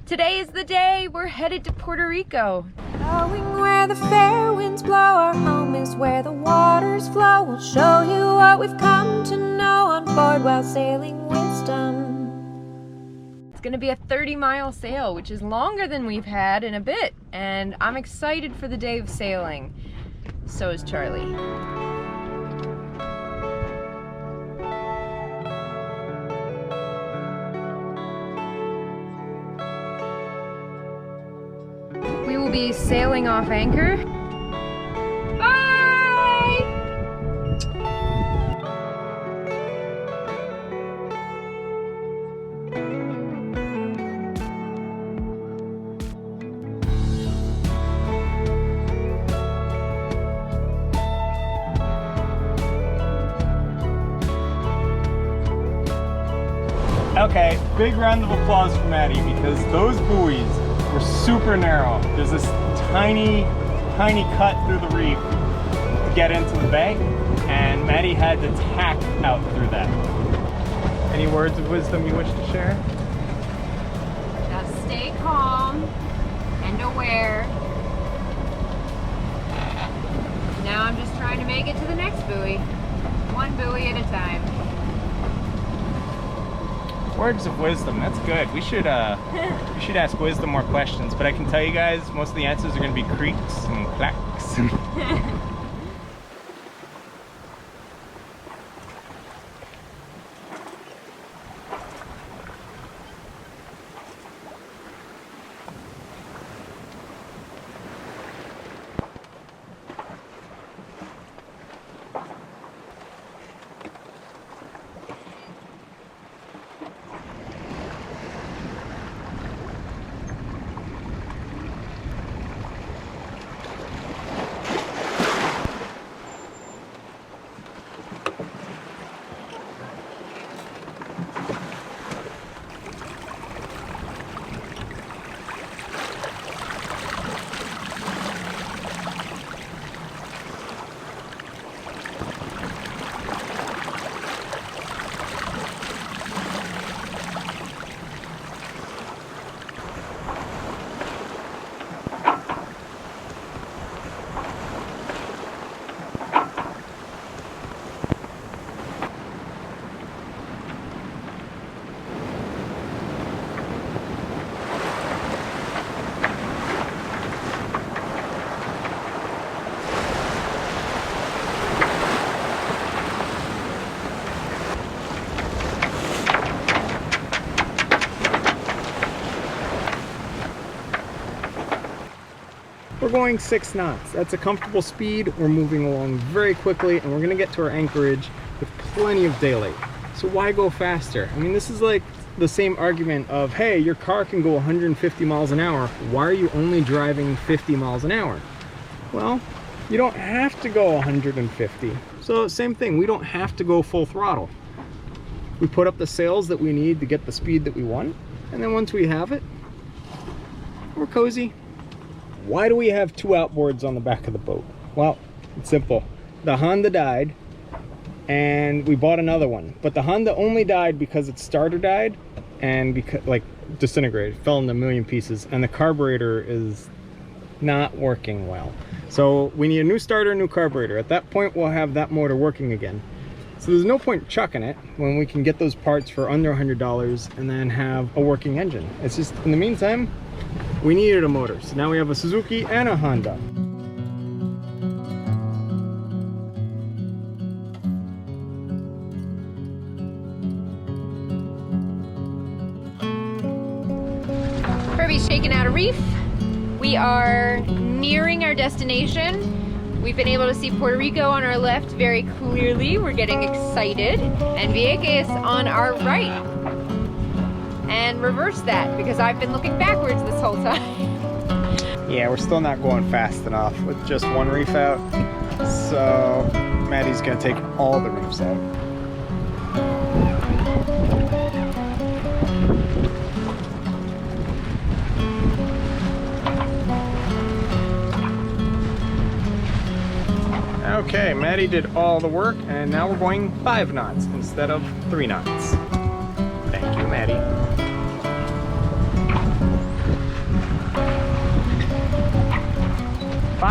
Today is the day. We're headed to Puerto Rico. Going where the fair winds blow, our home is where the waters flow. We'll show you what we've come to know on board while sailing wisdom. It's gonna be a 30-mile sail, which is longer than we've had in a bit, and I'm excited for the day of sailing. So is Charlie. We will be sailing off anchor. Bye! Okay, big round of applause for Maddie because those buoys were super narrow. There's this tiny cut through the reef to get into the bay, and Maddie had to tack out through that. Any words of wisdom you wish to share? Just stay calm and aware. Now I'm just trying to make it to the next buoy. One buoy at a time. Words of wisdom, that's good. We should ask wisdom more questions, but I can tell you guys most of the answers are going to be creaks and clacks. We're going 6 knots. That's a comfortable speed. We're moving along very quickly, and we're gonna get to our anchorage with plenty of daylight. So why go faster? I mean, this is like the same argument of, hey, your car can go 150 miles an hour. Why are you only driving 50 miles an hour? Well, you don't have to go 150. So same thing, we don't have to go full throttle. We put up the sails that we need to get the speed that we want, and then once we have it, we're cozy. Why do we have 2 outboards on the back of the boat? Well, it's simple. The Honda died and we bought another one, but the Honda only died because its starter died and because, like, disintegrated, fell into a million pieces, and the carburetor is not working well. So we need a new starter, new carburetor. At that point, we'll have that motor working again. So there's no point chucking it when we can get those parts for under $100 and then have a working engine. It's just, in the meantime, we needed a motor. So now we have a Suzuki and a Honda. Herbie's shaking out a reef. We are nearing our destination. We've been able to see Puerto Rico on our left very clearly. We're getting excited. And Vieques on our right. And reverse that, because I've been looking backwards this whole time. Yeah, we're still not going fast enough with just one reef out. So Maddie's gonna take all the reefs out. Okay, Maddie did all the work, and now we're going 5 knots instead of 3 knots. Thank you, Maddie.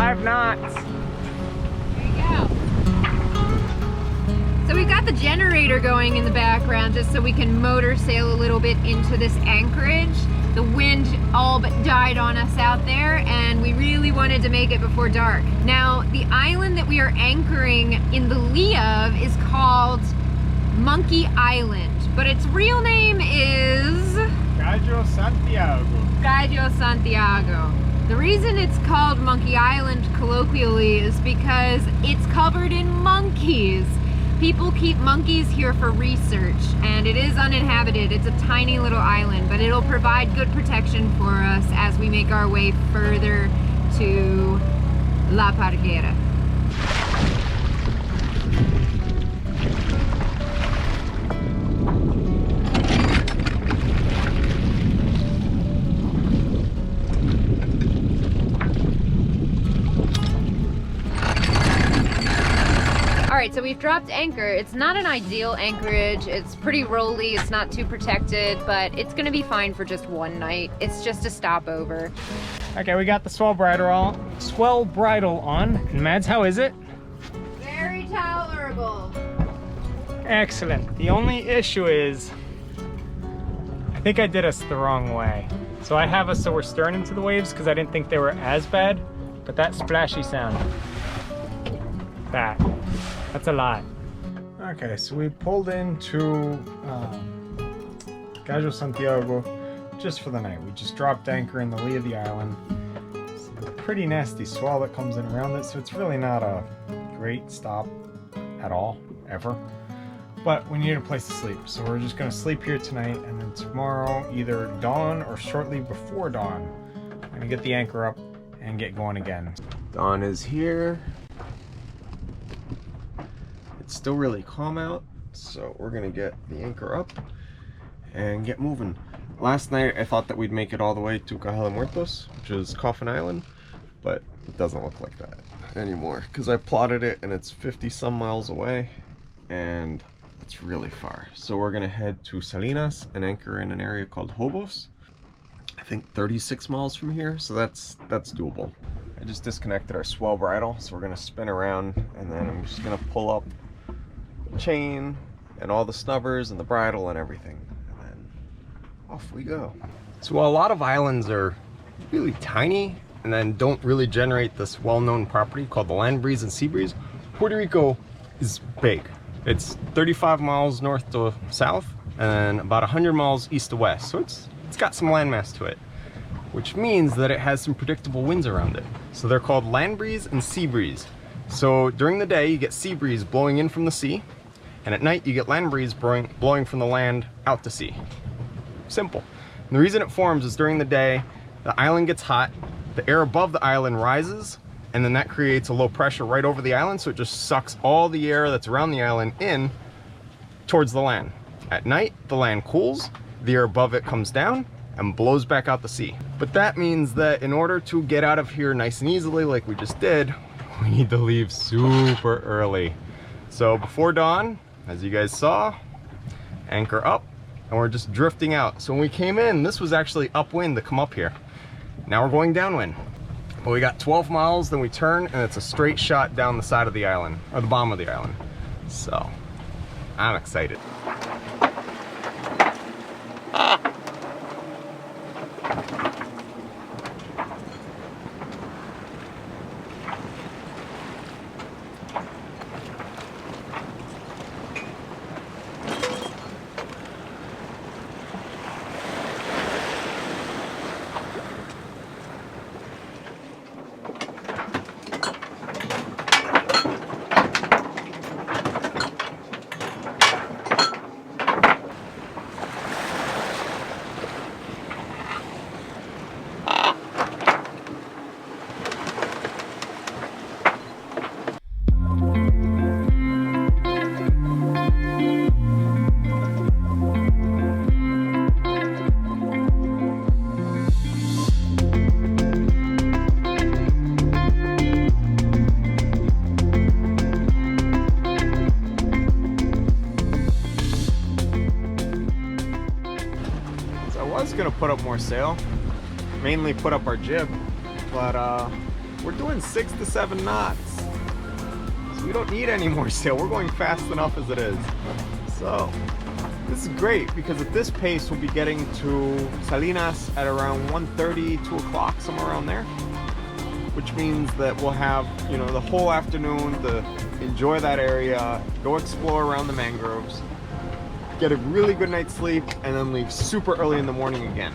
5 knots. There you go. So we've got the generator going in the background just so we can motor sail a little bit into this anchorage. The wind all but died on us out there, and we really wanted to make it before dark. Now, the island that we are anchoring in the lee of is called Monkey Island, but its real name is Cayo, Santiago. Cayo, Santiago. The reason it's called Monkey Island colloquially is because it's covered in monkeys. People keep monkeys here for research, and it is uninhabited. It's a tiny little island, but it'll provide good protection for us as we make our way further to La Parguera. Alright, so we've dropped anchor. It's not an ideal anchorage. It's pretty rolly, it's not too protected, but it's gonna be fine for just one night. It's just a stopover. Okay, we got the swell bridle on. And Mads, how is it? Very tolerable. Excellent. The only issue is, I think I did us the wrong way. So I have us so we're stern into the waves because I didn't think they were as bad, but that splashy sound, that's a lot. Okay, so we pulled into Cayo, Santiago just for the night. We just dropped anchor in the lee of the island. It's a pretty nasty swell that comes in around it, so it's really not a great stop at all, ever. But we need a place to sleep, so we're just gonna sleep here tonight, and then tomorrow, either dawn or shortly before dawn, I'm gonna get the anchor up and get going again. Dawn is here. It's still really calm out, so we're gonna get the anchor up and get moving. Last night I thought that we'd make it all the way to Cayo de Muertos, which is Coffin Island, but it doesn't look like that anymore because I plotted it and it's 50 some miles away and it's really far. So we're gonna head to Salinas and anchor in an area called Hobos. I think 36 miles from here, so that's doable. I just disconnected our swell bridle, so we're gonna spin around and then I'm just gonna pull up chain and all the snubbers and the bridle and everything, and then off we go. So while a lot of islands are really tiny and then don't really generate this well-known property called the land breeze and sea breeze, Puerto Rico is big. It's 35 miles north to south and about 100 miles east to west, so it's got some landmass to it, which means that it has some predictable winds around it. So they're called land breeze and sea breeze. So during the day you get sea breeze blowing in from the sea, and at night you get land breeze blowing from the land out to sea. Simple. And the reason it forms is during the day the island gets hot, the air above the island rises, and then that creates a low pressure right over the island, so it just sucks all the air that's around the island in towards the land. At night the land cools, the air above it comes down and blows back out the sea. But that means that in order to get out of here nice and easily like we just did, we need to leave super early. So before dawn, as you guys saw, anchor up, and we're just drifting out. So when we came in, this was actually upwind to come up here. Now we're going downwind. But we got 12 miles, then we turn, and it's a straight shot down the side of the island, or the bottom of the island. So, I'm excited. Gonna put up more sail, mainly put up our jib, but we're doing 6 to 7 knots. So we don't need any more sail. We're going fast enough as it is. So this is great because at this pace we'll be getting to Salinas at around 1:30, 2 o'clock, somewhere around there. Which means that we'll have, you know, the whole afternoon to enjoy that area, go explore around the mangroves, get a really good night's sleep, and then leave super early in the morning again.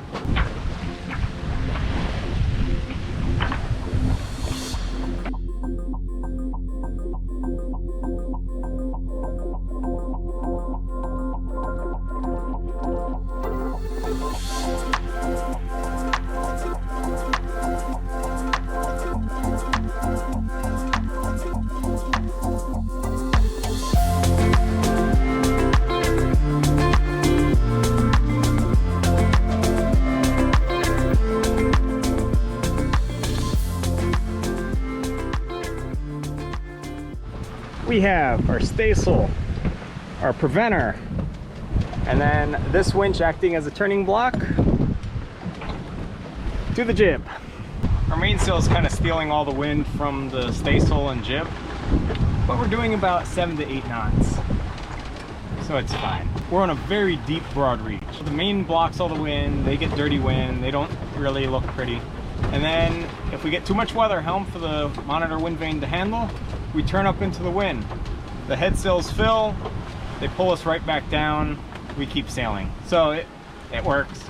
We have our staysail, our preventer, and then this winch acting as a turning block to the jib. Our mainsail is kind of stealing all the wind from the staysail and jib, but we're doing about 7 to 8 knots, so it's fine. We're on a very deep broad reach. The main blocks all the wind, they get dirty wind, they don't really look pretty. And then if we get too much weather helm for the monitor wind vane to handle, we turn up into the wind. The head sails fill, they pull us right back down, we keep sailing. So it works.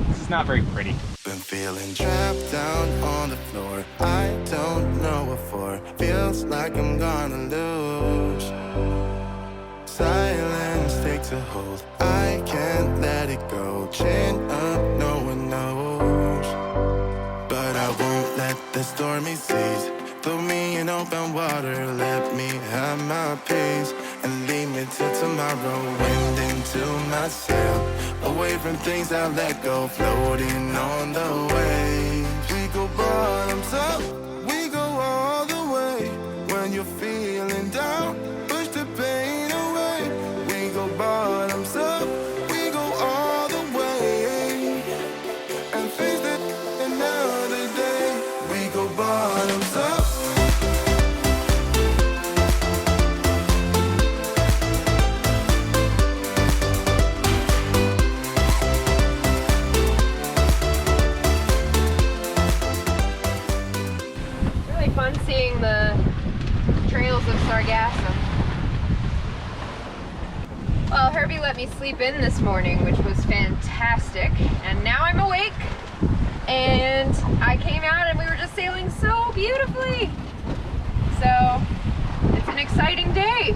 This is not very pretty. Been feeling trapped down on the floor. I don't know what for. Feels like I'm gonna lose. Silence takes a hold. I can't let it go. Chain up, no one knows. But I won't let the stormy seas throw me in open water. Let me have my peace and leave me till tomorrow. Wind into my sail, away from things I let go, floating on the waves. We go bottoms up, we go all the way. When you're feeling down, push the pain away. We go bottoms up, we go all the way, and face it another day. We go bottoms up. Fun seeing the trails of sargassum. Well, Herbie let me sleep in this morning, which was fantastic, and now I'm awake, and I came out and we were just sailing so beautifully. So it's an exciting day.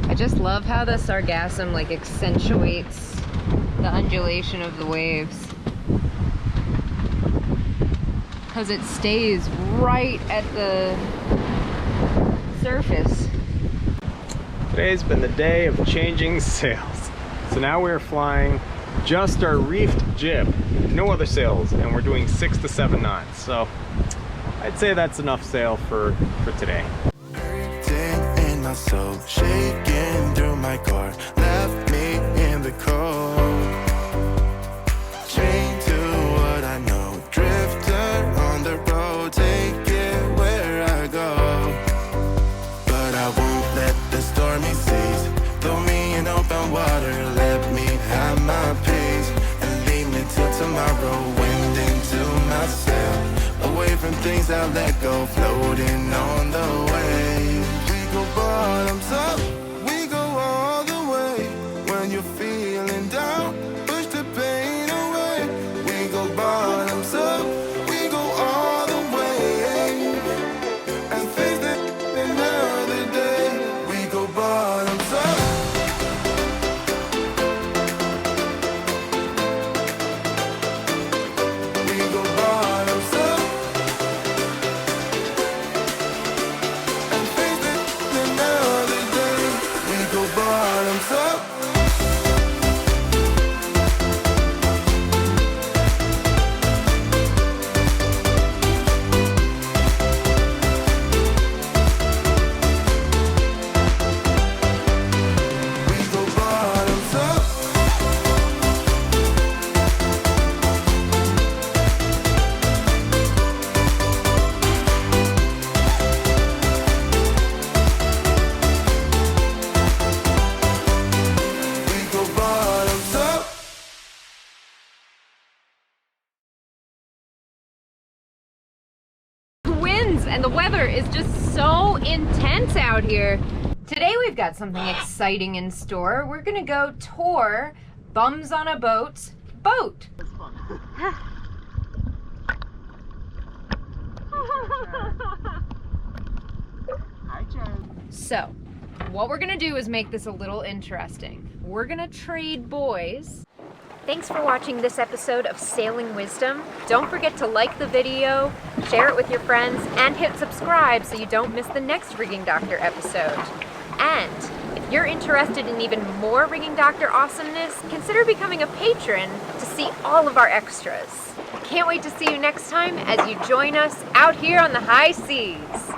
I just love how the sargassum like accentuates the undulation of the waves, because it stays right at the surface. Today's been the day of changing sails. So now we're flying just our reefed jib, no other sails, and we're doing 6 to 7 knots. So I'd say that's enough sail for today. Hurting in my soul, shaking through my car, left me in the cold. Chained to what I know, drifter on the road, take it where I go. But I won't let the stormy seas throw me in open water. Let me have my peace and leave me till tomorrow. Wind into my sail, away from things I let go, floating on the waves. We go bottoms up, we go all the way. When you're feeling down, push the pain away. We go bottoms up, we go all the way, and face it another day. We go bottoms up. We go bottoms up. and the weather is just so intense out here. Today we've got something exciting in store. We're gonna go tour Bums on a Boat's boat. It's fun. Hi, Jen. So, what we're gonna do is make this a little interesting. We're gonna trade boys. Thanks for watching this episode of Sailing Wisdom. Don't forget to like the video, share it with your friends, and hit subscribe so you don't miss the next Rigging Doctor episode. And if you're interested in even more Rigging Doctor awesomeness, consider becoming a patron to see all of our extras. Can't wait to see you next time as you join us out here on the high seas.